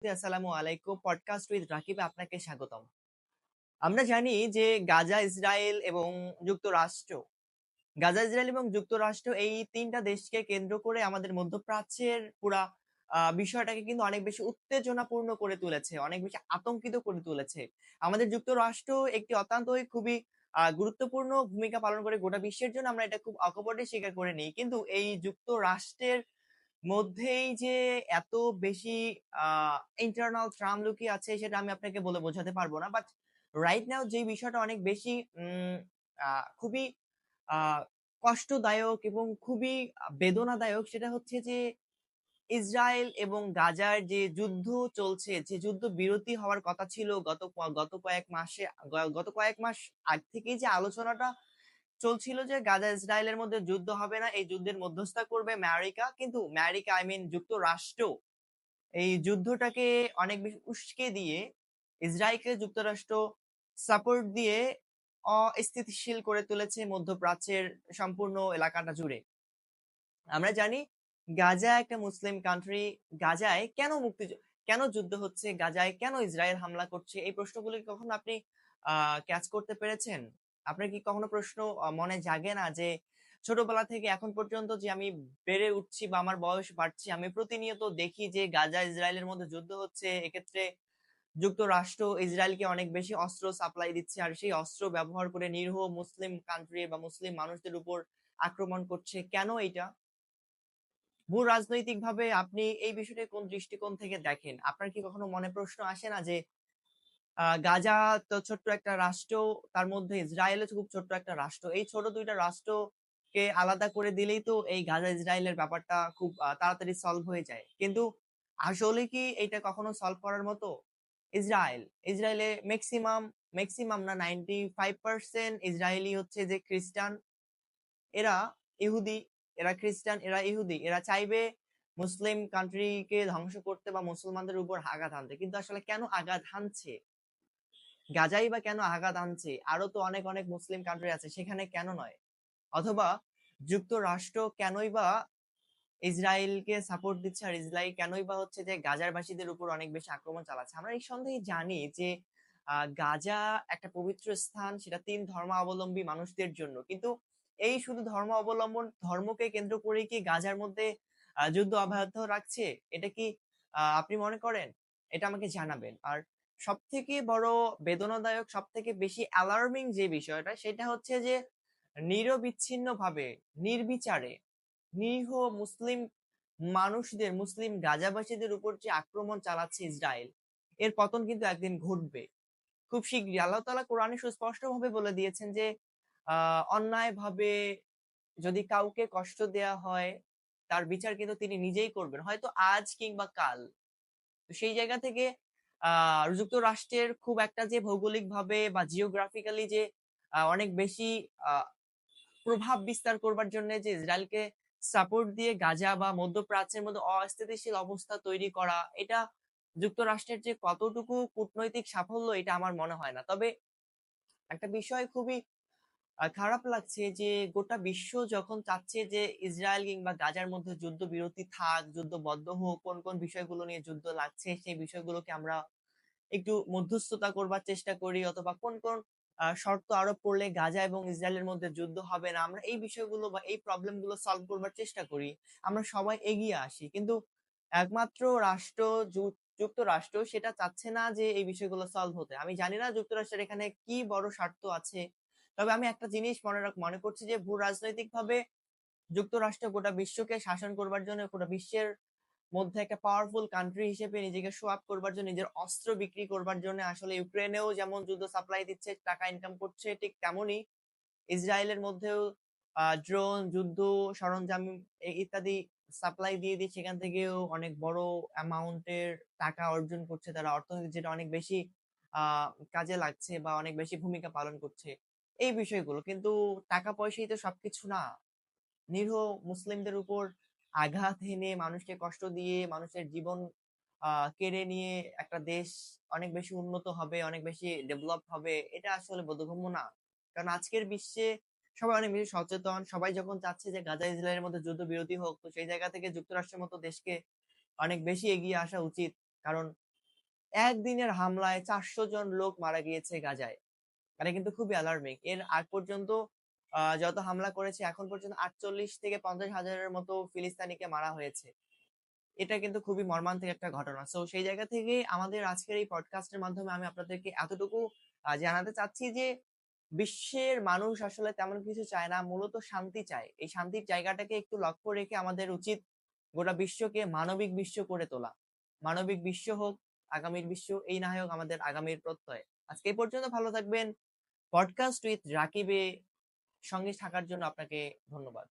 আসসালামু আলাইকুম। Podcast with রাকিবে আপনাকে স্বাগতম। আমরা জানি যে গাজা, ইসরায়েল এবং যুক্তরাষ্ট্র এই ৩ টা দেশকে কেন্দ্র করে আমাদের মধ্যপ্রাচ্যের পুরা বিষয়টাকে কিন্তু অনেক বেশি উত্তেজনাপূর্ণ করে তুলেছে, অনেক বেশি আতঙ্কিত করে তুলেছে। আমাদের যুক্তরাষ্ট্র একটি অত্যন্তই খুবই গুরুত্বপূর্ণ ভূমিকা পালন করে গোটা বিশ্বের জন্য, আমরা এটা খুব অকপটে স্বীকার করে নিই। কিন্তু এই যুক্তরাষ্ট্রের মধ্যেই যে এত বেশি আ ইন্টারনাল ট্রাম লুকিয়ে আছে সেটা আমি আপনাকে বলে বোঝাতে পারব না। বাট রাইট নাও যে বিষয়টা অনেক বেশি উম আ খুবই আ কষ্টদায়ক এবং খুবই বেদনাদায়ক, সেটা হচ্ছে যে ইসরায়েল এবং গাজার যে যুদ্ধ চলছে, যে যুদ্ধ বিরতি হওয়ার কথা ছিল গত কয়েক মাস আগ থেকেই যে আলোচনাটা চলছিল যে গাজা ইসরায়েলের মধ্যে যুদ্ধ হবে না, এই যুদ্ধের মধ্যস্থতা করবে আমেরিকা। কিন্তু আমেরিকা আই মিন যুক্তরাষ্ট্র এই যুদ্ধটাকে অনেক বেশি উস্কে দিয়ে ইসরায়েলকে যুক্তরাষ্ট্র সাপোর্ট দিয়ে অস্থিতিশীল করে তুলেছে মধ্যপ্রাচ্যের সম্পূর্ণ এলাকাটা জুড়ে। আমরা জানি গাজা একটা মুসলিম কান্ট্রি। গাজায় কেন যুদ্ধ হচ্ছে? গাজায় কেন ইসরায়েল হামলা করছে? এই প্রশ্নগুলো কি কখনো আপনি ক্যাচ করতে পেরেছেন? আপনার কি কখনো প্রশ্ন মনে জাগে না যে ছোটবেলা থেকে এখন পর্যন্ত যে আমি বেড়ে উঠছি বা আমার বয়স বাড়ছে, আমি প্রতিনিয়ত দেখি যে গাজা ইসরায়েলের মধ্যে যুদ্ধ হচ্ছে। এক্ষেত্রে যুক্তরাষ্ট্র ইসরায়েলকে অনেক বেশি অস্ত্র সাপ্লাই দিচ্ছে। আর সেই অস্ত্র ব্যবহার করে নিরীহ মুসলিম কান্ট্রি বা মুসলিম মানুষদের উপর আক্রমণ করছে। কেন এইটা? ভূ-রাজনৈতিকভাবে আপনি এই বিষয়টা কোন দৃষ্টিকোণ থেকে দেখেন? আপনার কি কখনো মনে প্রশ্ন আসে না যে গাজা তো ছোট্ট একটা রাষ্ট্র, তার মধ্যে ইসরায়েলও খুব ছোট্ট একটা রাষ্ট্র। এই ছোট ২ টা রাষ্ট্রকে আলাদা করে দিলেই তো এই গাজা ইসরায়েলের ব্যাপারটা খুব তাড়াতাড়ি সলভ হয়ে যায়। কিন্তু আসলে কি এইটা কখনো সলভ করার মতো? ইসরায়েল, ইসরায়েলে মেক্সিমাম না 95% ইসরায়েলি হচ্ছে যে খ্রিস্টান। এরা ইহুদি, এরা খ্রিস্টান, এরা ইহুদি। এরা চাইবে মুসলিম কান্ট্রিকে ধ্বংস করতে বা মুসলমানদের উপর আঘাত হানতে। কিন্তু আসলে কেন আঘাত হানছে? গাজাই বা কেন আঘাত হানছে? আরো তো অনেক মুসলিম কান্ট্রি আছে, সেখানে কেন নয়? অথবা যুক্তরাষ্ট্র কেনই বা ইসরায়েলকে সাপোর্ট দিচ্ছে আর ইসরায়েল কেনই বা হচ্ছে যে গাজার বাসীদের উপর অনেক বেশি আক্রমণ চালাচ্ছে? আমরা নিঃসন্দেহে জানি যে গাজা একটা পবিত্র স্থান, সেটা ৩ ধর্মাবলম্বী মানুষদের জন্য। কিন্তু এই শুধু ধর্মকে কেন্দ্র করেই কি গাজার মধ্যে যুদ্ধ অব্যাহত রাখছে? এটা কি আপনি মনে করেন? এটা আমাকে জানাবেন। আর সবথেকে বড় বেদনাদায়ক, সবথেকে বেশি অ্যালার্মিং যে বিষয়টা, সেটা হচ্ছে যে নিরবিচ্ছিন্নভাবে, নির্বিচারে নিরীহ মুসলিম মানুষদের, মুসলিম গাজাবাসীদের উপর যে আক্রমণ চালাচ্ছে ইসরায়েল, এর পতন কিন্তু একদিন ঘটবে। খুব শিগগিরই। আল্লাহ তাআলা কোরআনে সুস্পষ্টভাবে বলে দিয়েছেন যে অন্যায়ভাবে যদি কাউকে কষ্ট দেয়া হয়, তার বিচার কিন্তু তিনি নিজেই করবেন। হয়তো আজ কিংবা কাল। তো সেই জায়গা থেকে যুক্তরাষ্ট্রের খুব একটা যে ভৌগোলিকভাবে বা জিওগ্রাফিক্যালি যে অনেক বেশি আ প্রভাব বিস্তার করবার জন্য যে ইসরায়েলকে সাপোর্ট দিয়ে গাজা বা মধ্যপ্রাচ্যের মধ্যে অস্থিতিশীল অবস্থা তৈরি করা, এটা যুক্তরাষ্ট্রের যে কতটুকু কূটনৈতিক সাফল্য এটা আমার মনে হয় না। তবে একটা বিষয় খুবই খারাপ লাগছে যে গোটা বিশ্ব যখন চাচ্ছে যে ইসরায়েল কিংবা গাজার মধ্যে যুদ্ধবিরতি থাক, যুদ্ধ বন্ধ হোক, কোন বিষয়গুলো নিয়ে যুদ্ধ লাগছে সেই বিষয়গুলোকে আমরা একটু মধ্যস্থতা করবার চেষ্টা করি, অথবা কোন শর্ত আরোপ করলে গাজা এবং ইসরায়েলের মধ্যে যুদ্ধ হবে না। আমরা এই বিষয়গুলো বা এই প্রবলেম গুলো সলভ করবার চেষ্টা করি। আমরা সবাই এগিয়ে আসি। কিন্তু একমাত্র রাষ্ট্র যুক্তরাষ্ট্র সেটা চাচ্ছে না যে এই বিষয়গুলো সলভ হতে। আমি জানি না যুক্তরাষ্ট্রের এখানে কি বড় স্বার্থ আছে। তবে আমি একটা জিনিস মনে করছি যে ভূ-রাজনৈতিকভাবে যুক্তরাষ্ট্র গোটা বিশ্বকে শাসন করবার জন্য, গোটা বিশ্বের মধ্যে একটা পাওয়ারফুল কান্ট্রি হিসেবে নিজেকে শো আপ করবার জন্য, নিজের অস্ত্র বিক্রি করবার জন্য আসলে ইউক্রেনেও যেমন যুদ্ধ সাপ্লাই দিচ্ছে, টাকা ইনকাম করছে, ঠিক তেমনই ইসরায়েলের মধ্যেও ড্রোন, যুদ্ধ সরঞ্জাম ইত্যাদি সাপ্লাই দিয়ে সেখান থেকেও অনেক বড় অ্যামাউন্টের টাকা অর্জন করছে তারা। অর্থনীতি যেটা অনেক বেশি আ কাজে লাগছে বা অনেক বেশি ভূমিকা পালন করছে। এই বিষয়গুলো। কিন্তু টাকা পয়সাই তো সবকিছু না। নিরীহ মুসলিমদের উপর আঘাত হেনে, মানুষকে কষ্ট দিয়ে, মানুষের জীবন কেড়ে নিয়ে একটা দেশ অনেক বেশি উন্নত হবে, অনেক বেশি ডেভেলপ হবে, এটা আসলে বোধগম্য না। কারণ আজকের বিশ্বে সবাই অনেক বেশি সচেতন। সবাই যখন চাচ্ছে যে গাজা ইসরায়েলের মধ্যে যুদ্ধবিরতি হোক, তো সেই জায়গা থেকে যুক্তরাষ্ট্রের মতো দেশকে অনেক বেশি এগিয়ে আসা উচিত। কারণ একদিনের হামলায় 400 জন লোক মারা গিয়েছে গাজায়। এটা কিন্তু খুবই অ্যালার্মিং। এর আগ পর্যন্ত যত হামলা করেছে এখন পর্যন্ত ৪৮ থেকে ৫০ হাজারের মতো ফিলিস্তিনিকে মারা হয়েছে। এটা কিন্তু খুবই মর্মান্তিক একটা ঘটনা। সো সেই জায়গা থেকে আমাদের আজকের এই পডকাস্টের মাধ্যমে আমি আপনাদেরকে এতটুকু জানাতে চাচ্ছি যে বিশ্বের মানুষ আসলে তেমন কিছু চায় না, মূলত শান্তি চায়। এই শান্তির জায়গাটাকে একটু লক্ষ্য রেখে আমাদের উচিত গোটা বিশ্বকে মানবিক বিশ্ব করে তোলা। মানবিক বিশ্ব হোক আগামীর বিশ্ব, এই না হোক আমাদের আগামীর প্রত্যয়। আজকে এই পর্যন্ত ভালো থাকবেন। পডকাস্ট উইথ রাকিবে সঙ্গে থাকার জন্য আপনাকে ধন্যবাদ।